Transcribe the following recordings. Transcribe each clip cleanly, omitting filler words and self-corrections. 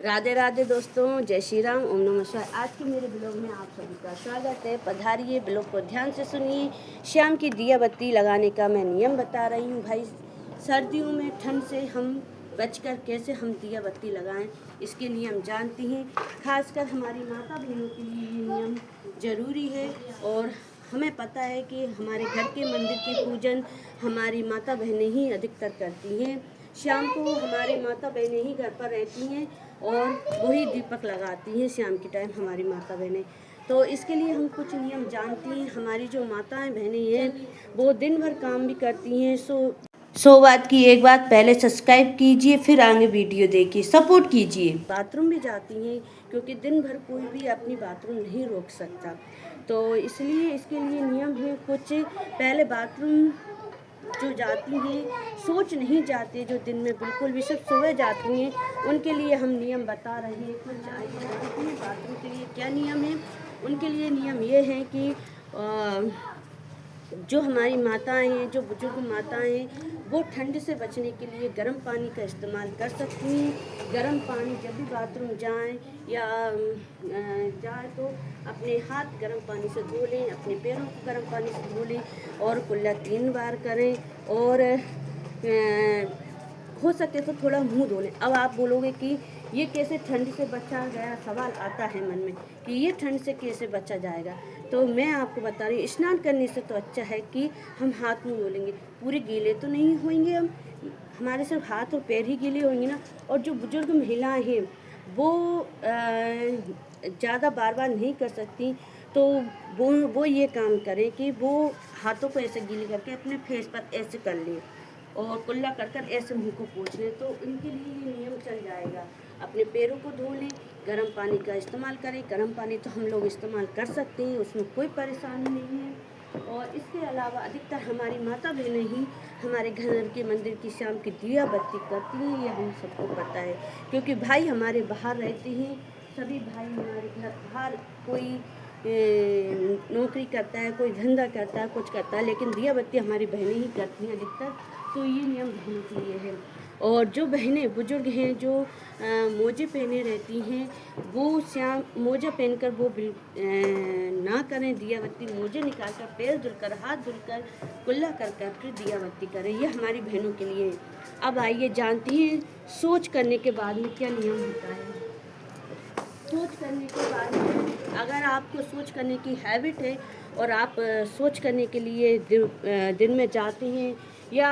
राधे राधे दोस्तों, जय श्री राम, ओम नमः शिवाय। आज के मेरे ब्लॉग में आप सभी का स्वागत है। पधारिए, ब्लॉग को ध्यान से सुनिए। शाम की दिया बत्ती लगाने का मैं नियम बता रही हूँ। भाई, सर्दियों में ठंड से हम बचकर कैसे हम दिया बत्ती लगाएं, इसके नियम जानती हैं। खासकर हमारी माता बहनों के लिए ये नियम ज़रूरी है। और हमें पता है कि हमारे घर के मंदिर के पूजन हमारी माता बहनें ही अधिकतर करती हैं। शाम को हमारी माता बहनें ही घर पर रहती हैं और वही दीपक लगाती हैं शाम के टाइम हमारी माता बहनें। तो इसके लिए हम कुछ नियम जानती हैं। हमारी जो माताएं बहनें हैं वो दिन भर काम भी करती हैं। सो बात की एक बात, पहले सब्सक्राइब कीजिए, फिर आगे वीडियो देखिए, सपोर्ट कीजिए। बाथरूम भी जाती हैं क्योंकि दिन भर कोई भी अपनी बाथरूम नहीं रोक सकता। तो इसलिए इसके लिए नियम है कुछ। पहले बाथरूम जो जाती हैं सोच नहीं जाती, जो दिन में बिल्कुल भी, सब सुबह जाती हैं, उनके लिए हम नियम बता रहे हैं। कुछ जानती हैं बाथरूम के लिए क्या नियम है। उनके लिए नियम ये हैं कि जो हमारी माताएं हैं, जो बुजुर्ग माताएं हैं, वो ठंड से बचने के लिए गर्म पानी का इस्तेमाल कर सकती हैं। गर्म पानी जब भी बाथरूम जाएं या जाए तो अपने हाथ गर्म पानी से धो लें, अपने पैरों को गर्म पानी से धो लें और कुल्ला 3 बार करें। और हो सके तो थोड़ा मुंह धो लें। अब आप बोलोगे कि ये कैसे ठंड से बचा गया, सवाल आता है मन में कि ये ठंड से कैसे बचा जाएगा। तो मैं आपको बता रही हूँ, स्नान करने से तो अच्छा है कि हम हाथ मुंह धो लेंगे। पूरे गीले तो नहीं होंगे हम, हमारे सिर्फ हाथ और पैर ही गीले होंगे ना। और जो बुजुर्ग महिलाएं हैं वो ज़्यादा बार बार नहीं कर सकती, तो वो ये काम करें कि वो हाथों को ऐसे गीले करके अपने फेस पर ऐसे कर लें और कुल्ला कर कर ऐसे मुंह को पोंछ लें, तो इनके लिए ये नियम चल जाएगा। अपने पैरों को धो लें, गर्म पानी का इस्तेमाल करें। गर्म पानी तो हम लोग इस्तेमाल कर सकते हैं, उसमें कोई परेशानी नहीं है। और इसके अलावा अधिकतर हमारी माता बहनें ही हमारे घर के मंदिर की शाम की दिया बत्ती करती हैं, ये हम सबको पता है। क्योंकि भाई हमारे बाहर रहते हैं, सभी भाई हमारे घर बाहर, कोई नौकरी करता है, कोई धंधा करता है, कुछ करता है, लेकिन दिया बत्ती हमारी बहनें ही करती हैं अधिकतर। तो ये नियम बहनों के लिए है। और जो बहनें बुजुर्ग हैं, जो मोजे पहने रहती हैं, वो शाम मोजा पहनकर वो ना करें दिया बत्ती। मोजे निकाल कर, पैर धुलकर, हाथ धुलकर, कुल्ला कर कर फिर दिया बत्ती करें। ये हमारी बहनों के लिए है। अब आइए जानती हैं सोच करने के बाद में क्या नियम होता है। सोच करने के बाद में, अगर आपको सोच करने की हैबिट है और आप सोच करने के लिए दिन में जाते हैं या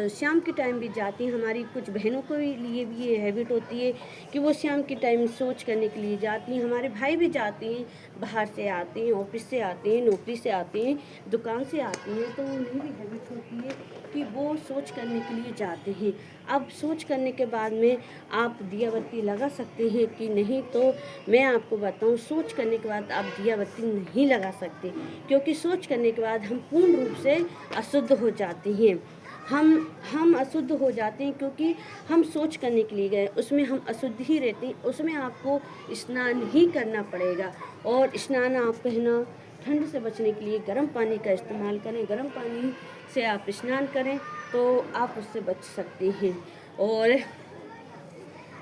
शाम के टाइम भी जाती हैं, हमारी कुछ बहनों को लिए भी ये हैबिट होती है कि वो शाम के टाइम सोच करने के लिए जाती हैं। हमारे भाई भी जाते हैं, बाहर से आते हैं, ऑफिस से आते हैं, नौकरी से आते हैं, दुकान से आते हैं, तो उन्हें भी हैबिट होती है कि वो सोच करने के लिए जाते हैं। अब सोच करने के बाद में आप दिया बत्ती लगा सकते हैं कि नहीं, तो मैं आपको बताऊं, सोच करने के बाद आप दिया बत्ती नहीं लगा सकते। क्योंकि सोच करने के बाद हम पूर्ण रूप से अशुद्ध हो जाते हैं। हम अशुद्ध हो जाते हैं क्योंकि हम सोच करने के लिए गए, उसमें हम अशुद्ध ही रहते हैं। उसमें आपको स्नान ही करना पड़ेगा। और स्नान आप कहना, ठंड से बचने के लिए गर्म पानी का इस्तेमाल करें। गर्म पानी से आप स्नान करें तो आप उससे बच सकते हैं। और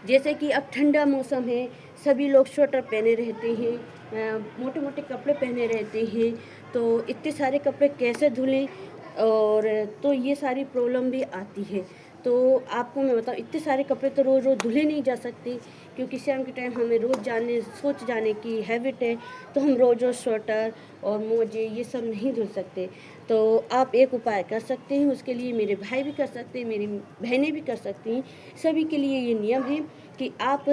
जैसे कि अब ठंडा मौसम है, सभी लोग स्वेटर पहने रहते हैं, मोटे मोटे कपड़े पहने रहते हैं, तो इतने सारे कपड़े कैसे धुलें, और तो ये सारी प्रॉब्लम भी आती है। तो आपको मैं बताऊँ, इतने सारे कपड़े तो रोज़ रोज़ धुले नहीं जा सकते, क्योंकि शाम के टाइम हमें रोज़ सोच जाने की हैबिट है, तो हम रोज़ रोज़ स्वेटर और मोजे ये सब नहीं धुल सकते। तो आप एक उपाय कर सकते हैं, उसके लिए मेरे भाई भी कर सकते हैं, मेरी बहनें भी कर सकती हैं। सभी के लिए ये नियम है कि आप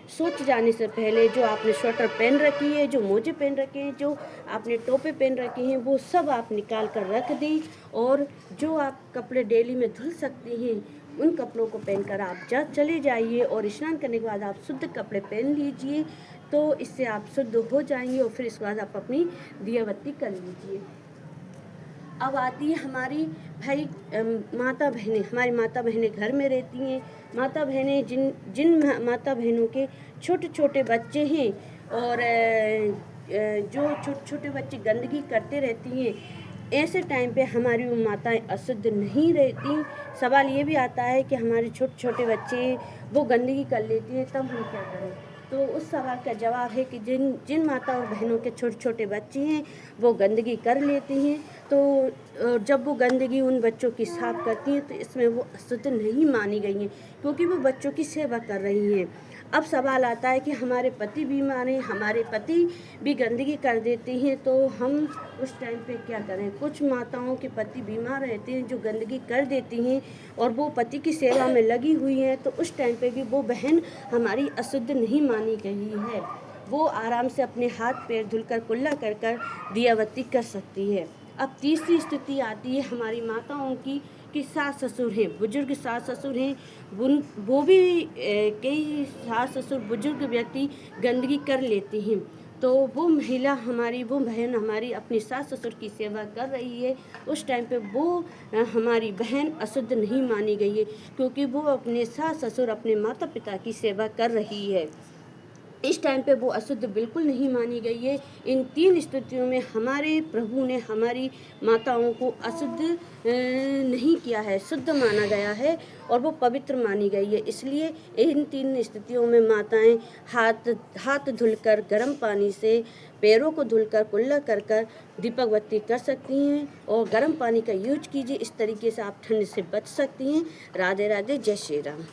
सोच जाने से पहले जो आपने स्वेटर पहन रखी है, जो मोजे पहन रखे हैं, जो आपने टोपे पहन रखे हैं, वो सब आप निकाल कर रख दें। और जो आप कपड़े डेली में धुल सकते हैं, उन कपड़ों को पहनकर आप चले जाइए। और स्नान करने के बाद आप शुद्ध कपड़े पहन लीजिए, तो इससे आप शुद्ध हो जाएंगे। और फिर इसके बाद आप अपनी दिया बत्ती कर लीजिए। अब आती है हमारी भाई माता बहनें। हमारी माता बहनें घर में रहती हैं। माता बहनें जिन माता बहनों के छोटे छोटे बच्चे हैं और जो छोटे छोटे बच्चे गंदगी करते रहती हैं, ऐसे टाइम पे हमारी वो माताएं अशुद्ध नहीं रहती। सवाल ये भी आता है कि हमारे छोटे छोटे बच्चे वो गंदगी कर लेती हैं, तब हम क्या करें? तो उस सवाल का जवाब है कि जिन जिन माता और बहनों के छोटे छोटे बच्चे हैं वो गंदगी कर लेती हैं, तो जब वो गंदगी उन बच्चों की साफ करती हैं तो इसमें वो अशुद्ध नहीं मानी गई हैं, क्योंकि वो बच्चों की सेवा कर रही हैं। अब सवाल आता है कि हमारे पति बीमार हैं, हमारे पति भी गंदगी कर देते हैं, तो हम उस टाइम पे क्या करें? कुछ माताओं के पति बीमार रहते हैं जो गंदगी कर देती हैं और वो पति की सेवा में लगी हुई हैं, तो उस टाइम पे भी वो बहन हमारी अशुद्ध नहीं मानी गई है। वो आराम से अपने हाथ पैर धुलकर कुल्ला कर कर दियावती कर सकती है। अब तीसरी स्थिति आती है हमारी माताओं की कि सास ससुर हैं, बुजुर्ग सास ससुर हैं, वो भी कई सास ससुर बुजुर्ग व्यक्ति गंदगी कर लेते हैं, तो वो महिला हमारी, वो बहन हमारी अपनी सास ससुर की सेवा कर रही है, उस टाइम पे वो हमारी बहन अशुद्ध नहीं मानी गई है, क्योंकि वो अपने सास ससुर अपने माता पिता की सेवा कर रही है। इस टाइम पे वो अशुद्ध बिल्कुल नहीं मानी गई है। इन 3 स्थितियों में हमारे प्रभु ने हमारी माताओं को अशुद्ध नहीं किया है, शुद्ध माना गया है और वो पवित्र मानी गई है। इसलिए इन 3 स्थितियों में माताएं हाथ धुलकर गर्म पानी से, पैरों को धुलकर कुल्ला कर कर दीपक बत्ती कर सकती हैं और गर्म पानी का यूज कीजिए। इस तरीके से आप ठंड से बच सकती हैं। राधे राधे, जय श्री राम।